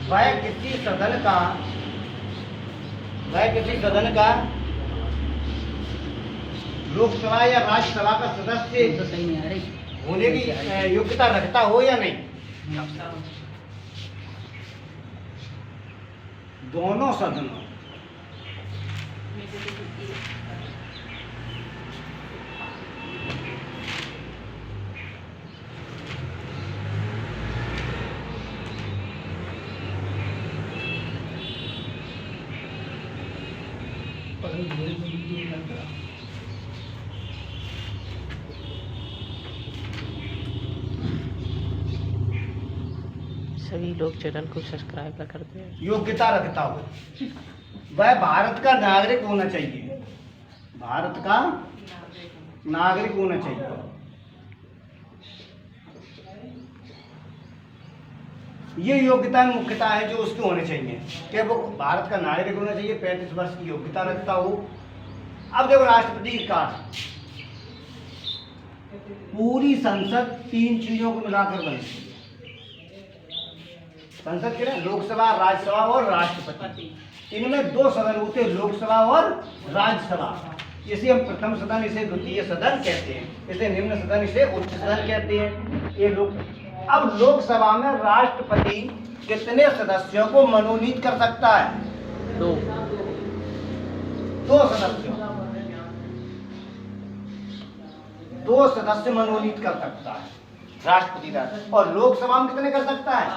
वह किसी सदन का लोकसभा या राज्यसभा का सदस्य तो सही नहीं आ रही। होने की योग्यता रखता हो या नहीं। दोनों सदनों सभी लोग चैनल को सब्सक्राइब कर दें। योग्यता रखता हो, वह भारत का नागरिक होना चाहिए। भारत का नागरिक होना चाहिए। ये योग्यता मुख्यता है जो उसके होने चाहिए कि वो भारत का नागरिक होना चाहिए, 35 वर्ष की योग्यता रखता हो। अब देखो राष्ट्रपति का पूरी संसद 3 चीजों को मिलाकर बनती है। संसद के लिए लोकसभा, राज्यसभा और राष्ट्रपति। इनमें 2 सदन होते हैं, लोकसभा और राज्यसभा। इसे हम प्रथम सदन, इसे द्वितीय सदन कहते हैं, इसे निम्न सदन, इसे उच्च सदन कहते हैं। ये लोग अब लोकसभा में राष्ट्रपति कितने सदस्यों को मनोनीत कर सकता है? 2 सदस्यों, 2 सदस्य मनोनीत कर सकता है राष्ट्रपति। और लोकसभा में कितने कर सकता है?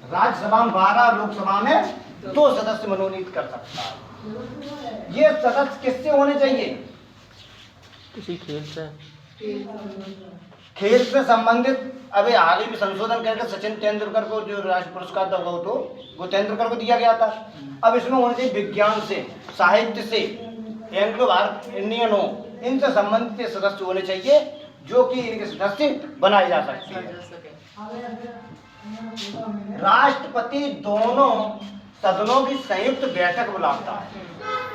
राज्यसभा में 12, लोकसभा में 2 सदस्य मनोनीत कर सकता है। ये सदस्य किससे होने चाहिए? किसी खेल से संबंधित। अभी हाल ही में संशोधन करके सचिन तेंदुलकर को जो राष्ट्रीय पुरस्कार था वो तेंदुलकर को दिया गया था। अब इसमें होना चाहिए विज्ञान से, साहित्य से, एंग्लो इंडियन हो, इनसे संबंधित सदस्य होने चाहिए जो कि इनके सदस्य बनाए जा सकते हैं। राष्ट्रपति दोनों सदनों की संयुक्त बैठक बुलाता है।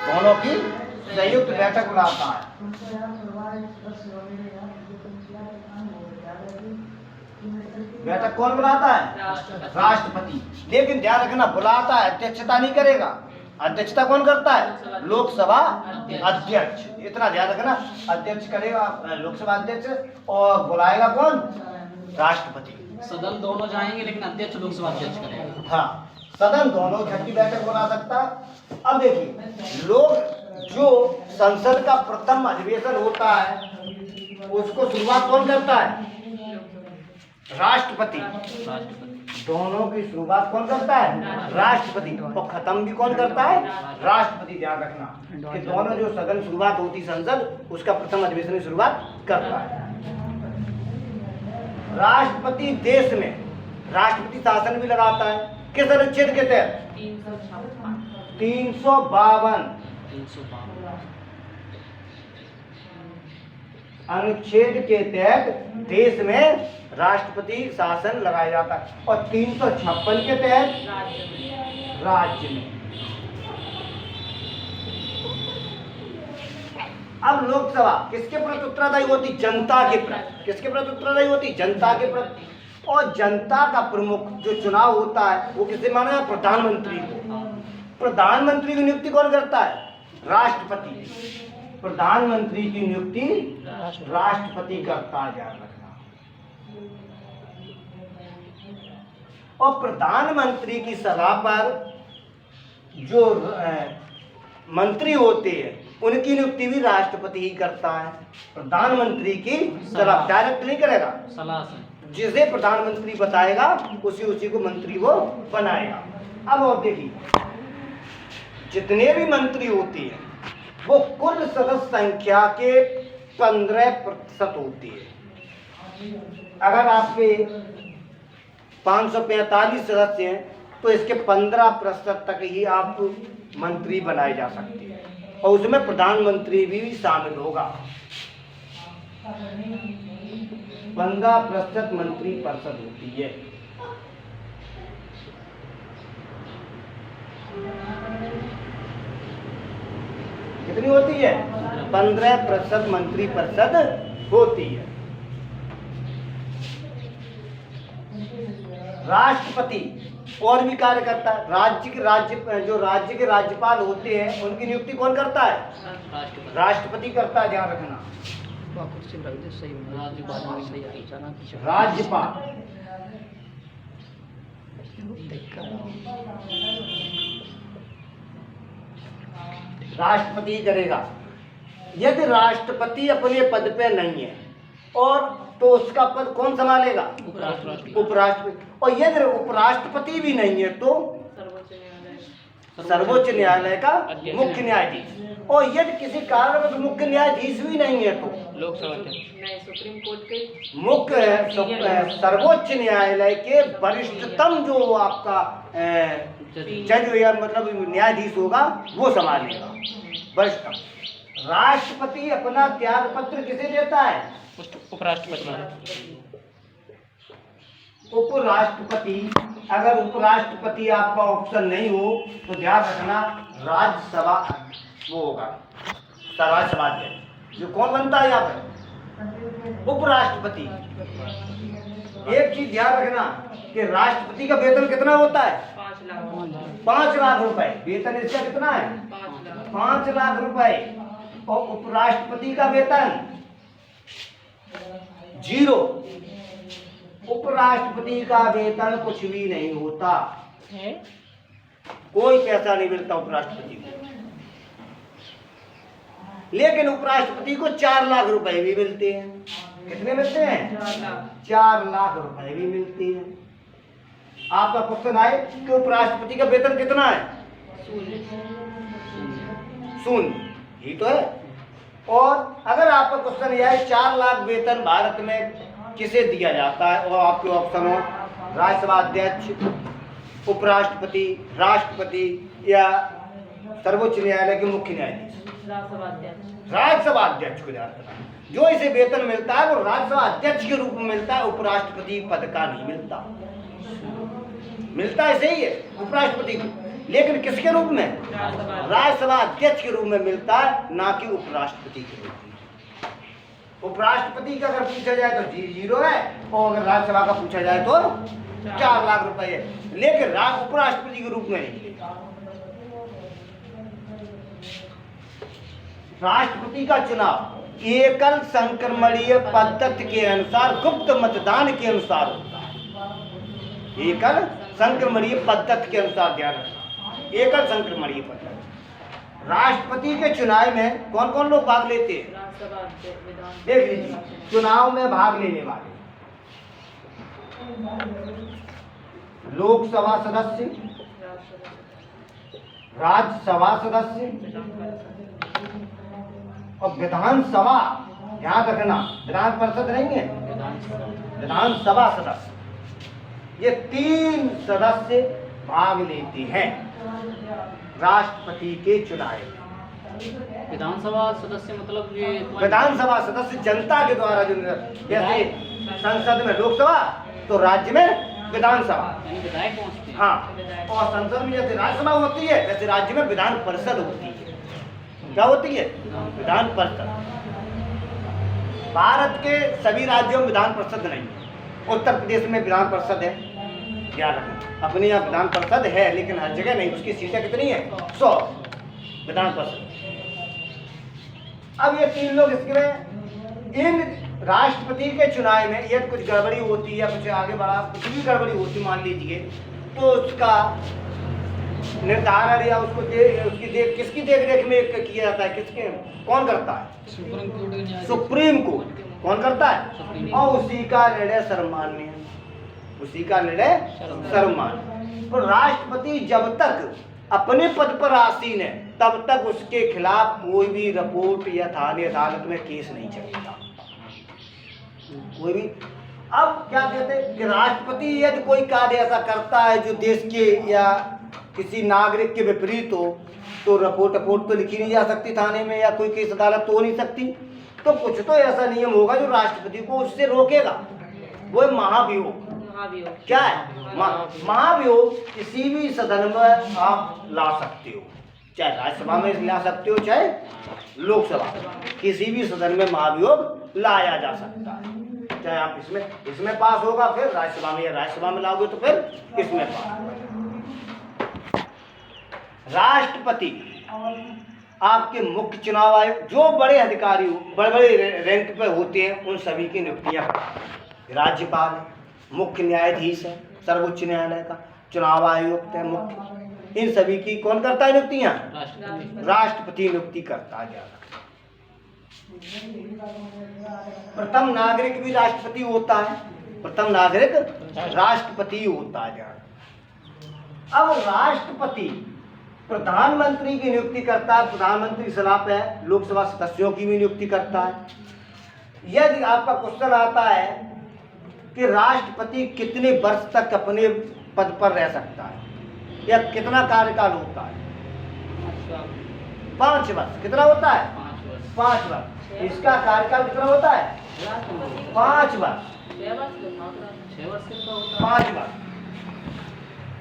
दोनों की संयुक्त बैठक बुलाता है। बैठक कौन बुलाता है? राष्ट्रपति। लेकिन ध्यान रखना, बुलाता है, अध्यक्षता नहीं करेगा। अध्यक्षता कौन करता है? लोकसभा अध्यक्ष। इतना ध्यान रखना, अध्यक्ष करेगा लोकसभा अध्यक्ष, और बुलाएगा कौन? राष्ट्रपति। सदन दोनों जाएंगे लेकिन अध्यक्ष लोकसभा अध्यक्ष करेगा। हाँ, सदन दोनों इकट्ठी बैठक बुला सकता है। अब देखिए, लोग जो संसद का प्रथम अधिवेशन होता है उसको शुरुआत कौन करता है? राष्ट्रपति। दोनों की शुरुआत कौन करता है? राष्ट्रपति। और खत्म भी कौन करता है? राष्ट्रपति। ध्यान रखना कि दोनों जो सदन शुरुआत होती संसद, उसका प्रथम अधिवेशन की शुरुआत करता है राष्ट्रपति। देश में राष्ट्रपति शासन भी लगाता है। किस अनुच्छेद के तहत? 352 अनुच्छेद के तहत देश में राष्ट्रपति शासन लगाया जाता है। और 356 के तहत राज्य में। अब लोकसभा किसके प्रति उत्तरदायी होती? जनता के प्रति। किसके प्रति उत्तरदायी होती? जनता के प्रति। और जनता का प्रमुख जो चुनाव होता है वो किसे माना है? प्रधानमंत्री को। प्रधानमंत्री की नियुक्ति कौन करता है? राष्ट्रपति। प्रधानमंत्री की नियुक्ति राष्ट्रपति करता है। ध्यान रखना। और प्रधानमंत्री की सलाह पर जो मंत्री होते हैं उनकी नियुक्ति भी राष्ट्रपति ही करता है। प्रधानमंत्री की सलाह, डायरेक्ट नहीं करेगा, सलाह से। जिसे प्रधानमंत्री बताएगा उसी को मंत्री वो बनाएगा। अब और देखिए, जितने भी मंत्री होते हैं वो कुल सदस्य संख्या के 15% होती है। अगर आपके 545 सदस्य हैं तो इसके 15% तक ही आप मंत्री बनाए जा सकते हैं, और उसमें प्रधानमंत्री भी शामिल होगा। 15% मंत्री परिषद होती है। कितनी होती है? 15% मंत्री परिषद होती है। राष्ट्रपति और भी कार्य करता है। जो राज्य के राज्यपाल होते हैं उनकी नियुक्ति कौन करता है? राष्ट्रपति। राष्ट्रपति करता है, ध्यान रखना। राज्यपाल राष्ट्रपति करेगा। यदि राष्ट्रपति अपने पद पे नहीं है और तो उसका पद कौन संभालेगा? उपराष्ट्रपति। और यदि उपराष्ट्रपति भी नहीं है तो सर्वोच्च न्यायालय का मुख्य न्यायाधीश। और यदि किसी कारणवश मुख्य न्यायाधीश भी नहीं है तो लोकसभा सुप्रीम कोर्ट के मुख्य सर्वोच्च न्यायालय के वरिष्ठतम जो आपका जज या मतलब न्यायाधीश होगा वो संभालेगा, वरिष्ठतम। राष्ट्रपति अपना त्याग पत्र किसे देता है? उपराष्ट्रपति। उपराष्ट्रपति। अगर उपराष्ट्रपति आपका ऑप्शन नहीं हो तो ध्यान रखना राज्यसभा वो होगा, राज्यसभा अध्यक्ष। जो कौन बनता है यहाँ पर? उपराष्ट्रपति। एक चीज ध्यान रखना कि राष्ट्रपति का वेतन कितना होता है? 5 लाख रुपए। वेतन इसका कितना है? 5 लाख रुपए। और उपराष्ट्रपति का वेतन 0। उपराष्ट्रपति का वेतन कुछ भी नहीं होता, कोई पैसा नहीं मिलता उपराष्ट्रपति को। लेकिन उपराष्ट्रपति को 4 लाख रुपए भी मिलते हैं। कितने मिलते हैं? 4 लाख रुपए भी मिलते हैं। आपका क्वेश्चन आए कि उपराष्ट्रपति का वेतन कितना है? 0 ही तो है। और अगर आपका क्वेश्चन यह है 4 लाख वेतन भारत में किसे दिया जाता है, और आपके ऑप्शन हो राज्यसभा अध्यक्ष, उपराष्ट्रपति, राष्ट्रपति या सर्वोच्च न्यायालय के मुख्य न्यायाधीश। राज्यसभा अध्यक्ष को ध्यान रखना। जो इसे वेतन मिलता है वो राज्यसभा अध्यक्ष के रूप में मिलता है, उपराष्ट्रपति पद का नहीं मिलता। मिलता है सही है उपराष्ट्रपति को, लेकिन किसके रूप में? राज्यसभा अध्यक्ष के रूप में मिलता है, ना कि उपराष्ट्रपति के रूप में। उपराष्ट्रपति का अगर पूछा जाए तो 0 है, और अगर राज्यसभा का पूछा जाए तो 4 लाख रुपए है, लेकिन उपराष्ट्रपति के रूप में नहीं मिलेगा। राष्ट्रपति का चुनाव एकल संक्रमणीय पद्धति के अनुसार गुप्त मतदान के अनुसार होता है। एकल संक्रमणीय पद्धति के अनुसार, ध्यान रखना, एकल संक्रमणीय पद्धति। राष्ट्रपति के चुनाव में कौन कौन लोग भाग लेते हैं? देख लीजिए, चुनाव में भाग लेने वाले लोकसभा सदस्य, राज्यसभा सदस्य और विधानसभा। ध्यान रखना, विधान परिषद नहीं है, विधानसभा सदस्य। ये 3 सदस्य भाग लेते हैं राष्ट्रपति के चुनाव में। विधानसभा सदस्य मतलब ये विधानसभा सदस्य जनता के द्वारा जो, जैसे संसद में लोकसभा तो राज्य में विधानसभा, विधायक पहुंचते हैं। हाँ। और संसद में जैसे राज्यसभा होती है वैसे राज्य में विधान परिषद होती है। क्या होती है? विधान परिषद। भारत के सभी राज्यों में विधान परिषद नहीं है। उत्तर प्रदेश में विधान परिषद है, ध्यान रखना। अपने यहाँ विधान परिषद है लेकिन हर जगह नहीं। उसकी सीटें कितनी है? 100 विधान परिषद। अब ये 3 लोग इसके में, इन राष्ट्रपति के चुनाव में यदि कुछ गड़बड़ी होती है या कुछ आगे बढ़ा कुछ भी गड़बड़ी होती मान लीजिए, तो उसका निर्धारण या उसको किसकी देख रेख में किया जाता है? किसके, कौन करता है? Supreme court. कौन करता है? और उसी का निर्णय सर्वमान्य है, उसी का निर्णय सर्वमान्य। तो राष्ट्रपति जब तक अपने पद पर आसीन है तब तक उसके खिलाफ कोई भी रिपोर्ट या थाने अदालत में केस नहीं चलेगा, कोई भी। अब क्या कहते हैं कि राष्ट्रपति यदि कोई कार्य ऐसा करता है जो देश के या किसी नागरिक के विपरीत हो तो रिपोर्ट तो लिखी नहीं जा सकती थाने में, या कोई केस अदालत तो हो नहीं सकती। तो कुछ तो ऐसा नियम होगा जो राष्ट्रपति को उससे रोकेगा, वो महाभियोग। क्या है? महाभियोग किसी भी सदन में आप ला सकते हो, चाहे राज्यसभा में ला सकते हो चाहे लोकसभा, किसी भी सदन में महाभियोग लाया जा सकता है, चाहे चाहे आप इसमें पास होगा, फिर राज्यसभा में, या राज्यसभा में लाओगे तो फिर इसमें पास होगा। राष्ट्रपति आपके मुख्य चुनाव आयोग, जो बड़े अधिकारी बड़े बड़े रैंक पे होते हैं उन सभी की नियुक्तियां करता है। राज्यपाल है, मुख्य न्यायाधीश है सर्वोच्च न्यायालय का, चुनाव आयुक्त है मुख्य, इन सभी की कौन करता है नियुक्तियां? राष्ट्रपति नियुक्ति करता है ज्यादा। प्रथम नागरिक भी राष्ट्रपति होता है, प्रथम नागरिक राष्ट्रपति होता है ज्यादा। अब राष्ट्रपति प्रधानमंत्री की नियुक्ति करता है, प्रधानमंत्री की सलाह पे लोकसभा सदस्यों की भी नियुक्ति करता है। यदि आपका क्वेश्चन आता है कि राष्ट्रपति कितने वर्ष तक अपने पद पर रह सकता है या कितना कार्यकाल होता है? 5 वर्ष। कितना होता है? 5 वर्ष। इसका कार्यकाल कितना होता है? 5 वर्ष। 5 वर्ष।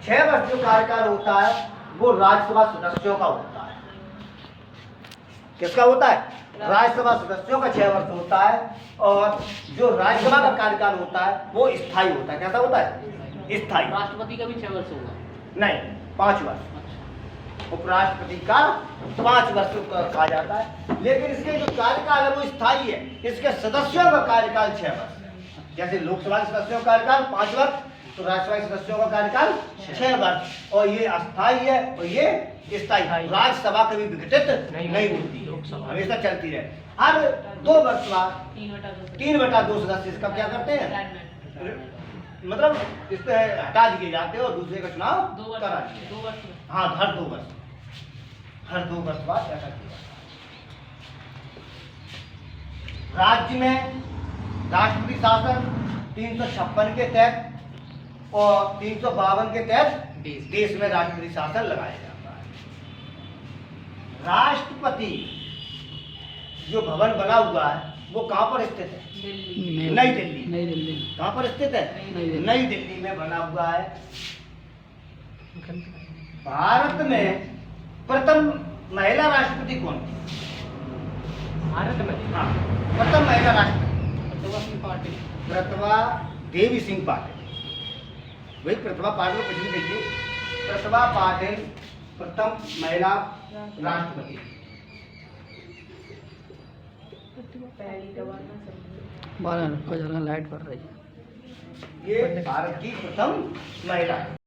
6 वर्ष जो कार्यकाल होता है वो राज्यसभा सदस्यों का होता है। किसका होता है? राज्यसभा सदस्यों का 6 वर्ष होता है, और जो राज्यसभा का कार्यकाल होता है वो स्थायी होता है। कैसा होता है? स्थायी। राष्ट्रपति का भी 6 वर्ष होगा? नहीं, 5 वर्ष। उपराष्ट्रपति का 5 वर्ष कहा जाता है, लेकिन इसके जो कार्यकाल है वो स्थायी है। इसके सदस्यों का कार्यकाल 6 वर्ष। जैसे लोकसभा के सदस्यों का कार्यकाल 5 वर्ष, तो राज्यसभा के सदस्यों का कार्यकाल 6 वर्ष, और ये अस्थायी है और ये स्थायी। राज्यसभा कभी विघटित नहीं होती, हमेशा चलती रहे। हर 2 वर्ष बाद 3/2 सदस्य इसका क्या करते हैं, मतलब इससे हटा दिए जाते हैं और दूसरे का चुनाव करा दिया। 2 वर्ष। हाँ, हर 2 वर्ष, हर 2 वर्ष बाद ऐसा किया। राज्य में राष्ट्रपति शासन 356 के तहत और 352 के तहत देश में राष्ट्रपति शासन लगाया जाता है। राष्ट्रपति जो भवन बना हुआ है वो कहाँ पर स्थित है? नई दिल्ली। कहाँ पर स्थित है? नई दिल्ली में बना हुआ है। भारत में प्रथम महिला राष्ट्रपति कौन थी? भारत में? हाँ, प्रथम महिला राष्ट्रपति प्रतिभा देवी सिंह पाटिल। वही प्रतिभा पाटिल को पिछली देखिए, प्रतिभा पाटिल प्रथम महिला राष्ट्रपति। लाइट पड़ रही है। ये भारत की प्रथम महिला है।